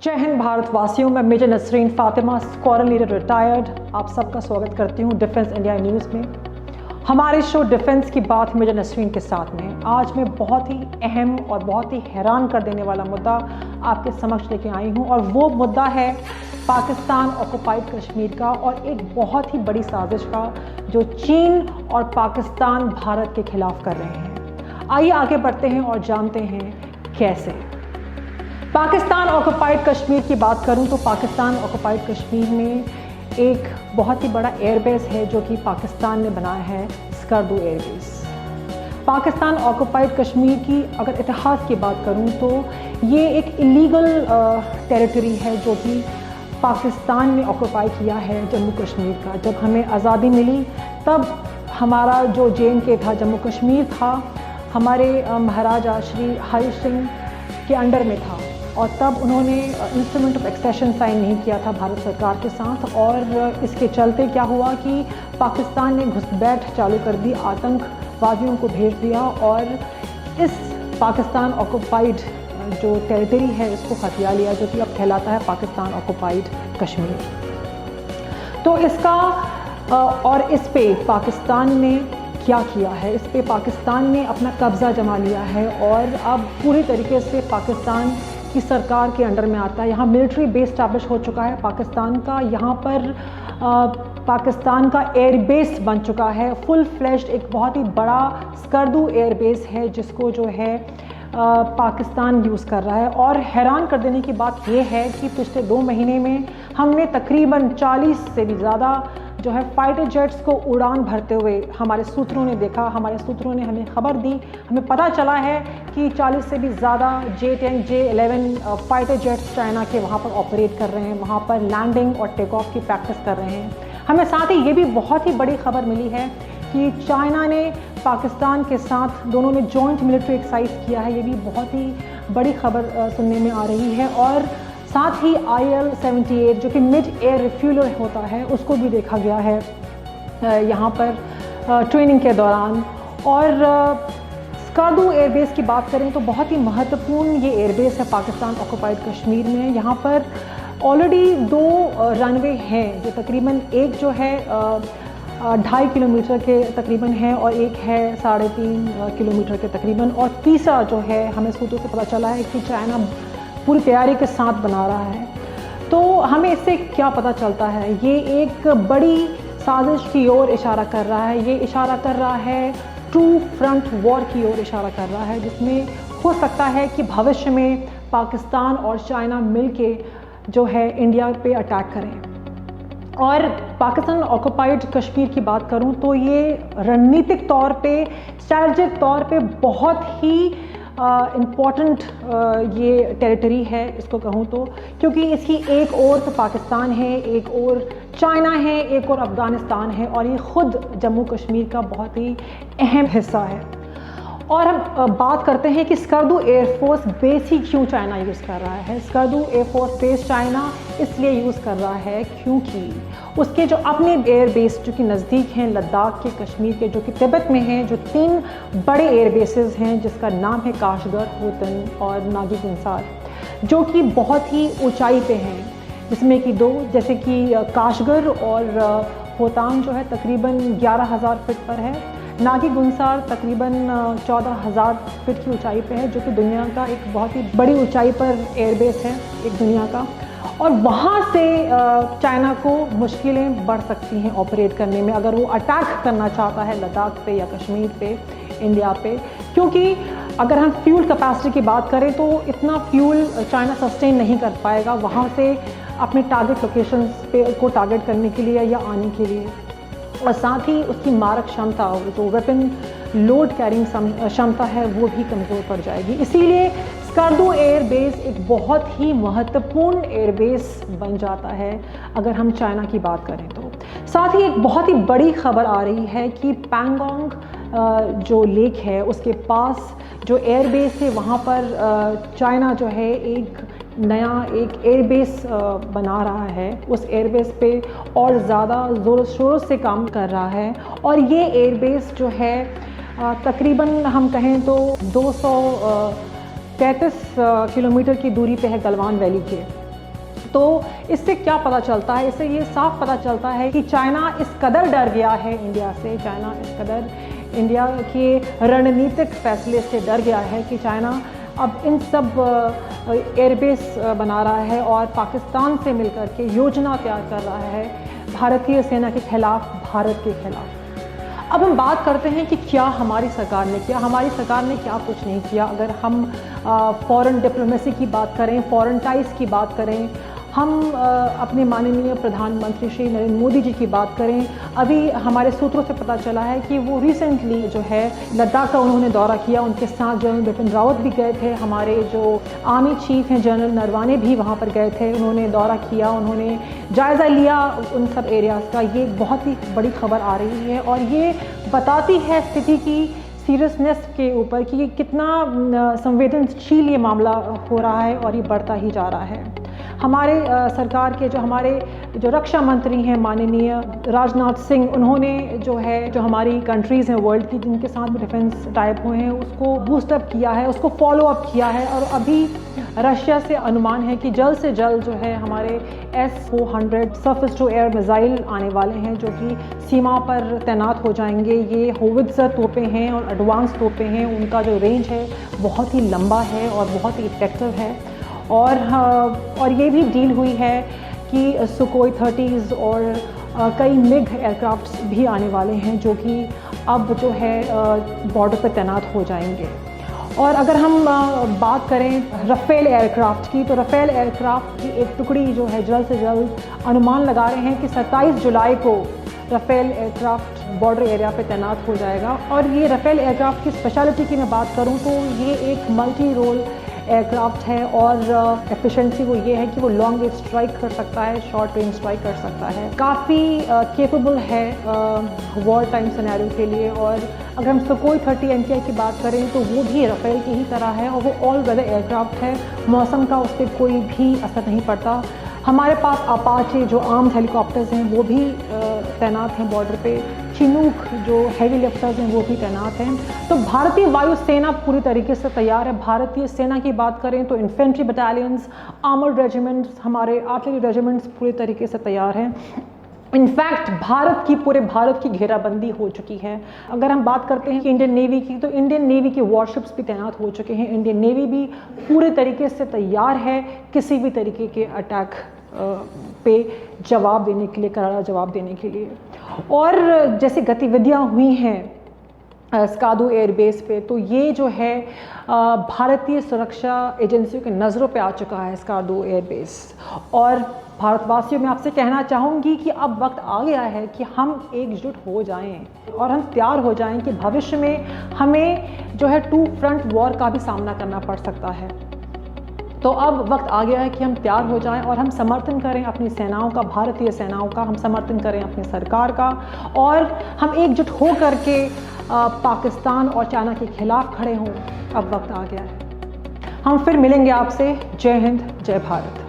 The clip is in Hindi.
जय हिंद भारतवासियों, मैं major Nasreen Fatima, squadron leader retired, आप सबका स्वागत करती हूँ डिफेंस इंडिया न्यूज़ में। हमारे शो डिफेंस की बात मेजर नसरीन के साथ में आज मैं बहुत ही अहम और बहुत ही हैरान कर देने वाला मुद्दा आपके समक्ष लेके आई हूँ, और वो मुद्दा है पाकिस्तान ऑक्युपाइड कश्मीर का और एक बहुत ही बड़ी साजिश का जो चीन और पाकिस्तान भारत के खिलाफ कर रहे हैं। आइए आगे बढ़ते हैं और जानते हैं कैसे। पाकिस्तान ऑक्युपाइड कश्मीर की बात करूं तो पाकिस्तान ऑक्युपाइड कश्मीर में एक बहुत ही बड़ा एयरबेस है जो कि पाकिस्तान ने बनाया है, स्कर्दू एयरबेस। पाकिस्तान ऑक्युपाइड कश्मीर की अगर इतिहास की बात करूं तो ये एक इलीगल टेरिटरी है जो कि पाकिस्तान ने ऑक्युपाई किया है जम्मू कश्मीर का। जब हमें आज़ादी मिली तब हमारा जो JNK था, जम्मू कश्मीर था, हमारे महाराजा श्री हरि सिंह के अंडर में था, और तब उन्होंने इंस्ट्रूमेंट ऑफ एक्सेशन साइन नहीं किया था भारत सरकार के साथ, और इसके चलते क्या हुआ कि पाकिस्तान ने घुसपैठ चालू कर दी, आतंकवादियों को भेज दिया और इस पाकिस्तान ऑक्युपाइड जो टेरिटरी है इसको हथिया लिया, जो कि अब कहलाता है पाकिस्तान ऑक्युपाइड कश्मीर। तो इसका और इस पे पाकिस्तान ने क्या किया है, इस पे पाकिस्तान ने अपना कब्ज़ा जमा लिया है और अब पूरी तरीके से पाकिस्तान की सरकार के अंडर में आता है। यहाँ मिलिट्री बेस स्टैब्लिश हो चुका है पाकिस्तान का, यहाँ पर पाकिस्तान का एयरबेस बन चुका है, फुल फ्लैश्ड एक बहुत ही बड़ा स्कर्दू एयरबेस है जिसको जो है पाकिस्तान यूज़ कर रहा है। और हैरान कर देने की बात यह है कि पिछले 2 महीने में हमने तकरीबन 40 से भी ज़्यादा जो है फाइटर जेट्स को उड़ान भरते हुए हमारे सूत्रों ने देखा, हमारे सूत्रों ने हमें खबर दी, हमें पता चला है कि 40 से भी ज़्यादा J-10, J-11 fighter jets China के वहाँ पर ऑपरेट कर रहे हैं, वहाँ पर लैंडिंग और टेक ऑफ की प्रैक्टिस कर रहे हैं। हमें साथ ही ये भी बहुत ही बड़ी खबर मिली है कि चाइना ने पाकिस्तान के साथ दोनों ने जॉइंट मिलिट्री एक्सरसाइज किया है। ये भी बहुत ही बड़ी खबर सुनने में आ रही है। और साथ ही IL-78 जो कि मिड एयर रिफ्यूलर होता है उसको भी देखा गया है यहाँ पर ट्रेनिंग के दौरान। और स्कर्दू एयरबेस की बात करें तो बहुत ही महत्वपूर्ण ये एयरबेस है पाकिस्तान ऑक्युपाइड कश्मीर में। यहाँ पर ऑलरेडी 2 रनवे हैं, जो तकरीबन एक जो है 2.5 किलोमीटर के तकरीबन है और एक है 3.5 किलोमीटर के तकरीबन, और तीसरा जो है हमें सूत्रों से पता चला है कि चाइना पूरी तैयारी के साथ बना रहा है। तो हमें इससे क्या पता चलता है, ये एक बड़ी साजिश की ओर इशारा कर रहा है, ये इशारा कर रहा है ट्रू फ्रंट वॉर की ओर इशारा कर रहा है, जिसमें हो सकता है कि भविष्य में पाकिस्तान और चाइना मिलके जो है इंडिया पे अटैक करें। और पाकिस्तान ऑक्युपाइड कश्मीर की बात करूं तो ये रणनीतिक तौर पे, स्ट्रैटेजिक तौर पे बहुत ही इम्पॉर्टेंट ये टेरिटरी है इसको कहूँ तो, क्योंकि इसकी एक ओर तो पाकिस्तान है, एक ओर चाइना है, एक और अफ़गानिस्तान है, और ये ख़ुद जम्मू कश्मीर का बहुत ही अहम हिस्सा है। और हम बात करते हैं कि स्कर्दू एयरफोर्स बेस ही क्यों चाइना यूज़ कर रहा है। स्कर्दू एयरफोर्स बेस चाइना इसलिए यूज़ कर रहा है क्योंकि उसके जो अपने एयर बेस जो कि नज़दीक हैं लद्दाख के, कश्मीर के, जो कि तिब्बत में हैं, जो 3 बड़े एयर बेसेस हैं जिसका नाम है काशगर, होतन और नागी गुंसार, जो कि बहुत ही ऊंचाई पे हैं, जिसमें कि 2 जैसे कि काशगर और होतांग जो है तकरीबन 11,000 फीट पर है, नागी गुंसार तकरीबन 14,000 फीट की ऊंचाई पे है, जो कि दुनिया का एक बहुत ही बड़ी ऊंचाई पर एयरबेस है एक दुनिया का। और वहाँ से चाइना को मुश्किलें बढ़ सकती हैं ऑपरेट करने में अगर वो अटैक करना चाहता है लद्दाख पे या कश्मीर पे, इंडिया पे, क्योंकि अगर हम फ्यूल कैपेसिटी की बात करें तो इतना फ्यूल चाइना सस्टेन नहीं कर पाएगा वहाँ से अपने टारगेट लोकेशंस पे को टारगेट करने के लिए या आने के लिए। और साथ ही उसकी मारक क्षमता, जो वेपन लोड कैरिंग क्षमता है वो भी कमज़ोर पड़ जाएगी। इसीलिए स्कर्दू एयरबेस एक बहुत ही महत्वपूर्ण एयरबेस बन जाता है अगर हम चाइना की बात करें तो। साथ ही एक बहुत ही बड़ी खबर आ रही है कि पैंगोंग जो लेक है उसके पास जो एयरबेस है वहाँ पर चाइना जो है एक नया एक एयरबेस बना रहा है, उस एयरबेस पे और ज़्यादा ज़ोर शोर से काम कर रहा है। और ये एयरबेस जो है तकरीबन हम कहें तो 233 किलोमीटर की दूरी पे है गलवान वैली के। तो इससे क्या पता चलता है? इससे ये साफ पता चलता है कि चाइना इस कदर डर गया है इंडिया से, चाइना इस कदर इंडिया के रणनीतिक फैसले से डर गया है कि चाइना अब इन सब एयरबेस बना रहा है और पाकिस्तान से मिलकर के योजना तैयार कर रहा है भारतीय सेना के खिलाफ, भारत के खिलाफ। अब हम बात करते हैं कि क्या हमारी सरकार ने किया। हमारी सरकार ने क्या कुछ नहीं किया। अगर हम फॉरेन डिप्लोमेसी की बात करें, फॉरेन टाइज की बात करें, हम अपने माननीय प्रधानमंत्री श्री नरेंद्र मोदी जी की बात करें, अभी हमारे सूत्रों से पता चला है कि वो रिसेंटली जो है लद्दाख का उन्होंने दौरा किया। उनके साथ जनरल बिपिन रावत भी गए थे, हमारे जो आर्मी चीफ हैं जनरल नरवाने भी वहाँ पर गए थे। उन्होंने दौरा किया, उन्होंने जायज़ा लिया उन सब एरियाज़ का। ये बहुत ही बड़ी खबर आ रही है और ये बताती है स्थिति की सीरियसनेस के ऊपर कि ये कितना संवेदनशील ये मामला हो रहा है और ये बढ़ता ही जा रहा है। हमारे सरकार के जो रक्षा मंत्री हैं माननीय राजनाथ सिंह, उन्होंने जो हमारी कंट्रीज़ हैं वर्ल्ड की जिनके साथ में डिफेंस टाइप हुए हैं उसको बूस्टअप किया है, उसको फॉलो अप किया है। और अभी रशिया से अनुमान है कि जल्द से जल्द जो है हमारे S-400 surface to air missile आने वाले हैं जो कि सीमा पर तैनात हो जाएंगे। ये होवित्ज़र तोपें हैं और एडवांस तोपें हैं, उनका जो रेंज है बहुत ही लंबा है और बहुत ही इफेक्टिव है। और ये भी डील हुई है कि सुकोई 30s और कई मिग एयरक्राफ्ट्स भी आने वाले हैं जो कि अब जो है बॉर्डर पर तैनात हो जाएंगे। और अगर हम बात करें राफेल एयरक्राफ्ट की, तो राफेल एयरक्राफ्ट की एक टुकड़ी जो है जल्द से जल्द अनुमान लगा रहे हैं कि 27 जुलाई को राफेल एयरक्राफ्ट बॉर्डर एरिया पे तैनात हो जाएगा। और ये राफेल एयरक्राफ्ट की स्पेशलिटी की मैं बात करूं तो ये एक मल्टी रोल एयरक्राफ्ट है और एफिशिएंसी वो ये है कि वो लॉन्ग रेंज स्ट्राइक कर सकता है, शॉर्ट रेंज स्ट्राइक कर सकता है, काफ़ी केपेबल है वॉर टाइम सिनेरियो के लिए। और अगर हम सुकोई 30 MKI की बात करें तो वो भी राफेल की ही तरह है और वो ऑल वेदर एयरक्राफ्ट है, मौसम का उस पर कोई भी असर नहीं पड़ता। हमारे पास अपाचे जो आर्म्ड हेलीकॉप्टर्स हैं वो भी तैनात हैं बॉर्डर पे, चिनूक जो हैवी लिफ्टर्स हैं वो भी तैनात हैं। तो भारतीय वायुसेना पूरी तरीके से तैयार है। भारतीय सेना की बात करें तो इन्फेंट्री बटालियंस, आर्मर्ड रेजिमेंट्स, हमारे आर्टिलरी रेजिमेंट्स पूरी तरीके से तैयार हैं। इनफैक्ट पूरे भारत की घेराबंदी हो चुकी है। अगर हम बात करते हैं कि इंडियन नेवी की, तो इंडियन नेवी के वॉरशिप्स भी तैनात हो चुके हैं। इंडियन नेवी भी पूरे तरीके से तैयार है किसी भी तरीके के अटैक पे जवाब देने के लिए, करारा जवाब देने के लिए। और जैसे गतिविधियां हुई हैं स्कार्दू एयरबेस पे, तो ये जो है भारतीय सुरक्षा एजेंसियों की नज़रों पे आ चुका है स्कार्दू एयरबेस। और भारतवासियों में आपसे कहना चाहूँगी कि अब वक्त आ गया है कि हम एकजुट हो जाएं और हम तैयार हो जाएं कि भविष्य में हमें जो है 2 फ्रंट वॉर का भी सामना करना पड़ सकता है। तो अब वक्त आ गया है कि हम तैयार हो जाएं और हम समर्थन करें अपनी सेनाओं का, भारतीय सेनाओं का, हम समर्थन करें अपनी सरकार का और हम एकजुट हो करके पाकिस्तान और चाइना के खिलाफ खड़े हों। अब वक्त आ गया है। हम फिर मिलेंगे आपसे। जय हिंद, जय भारत।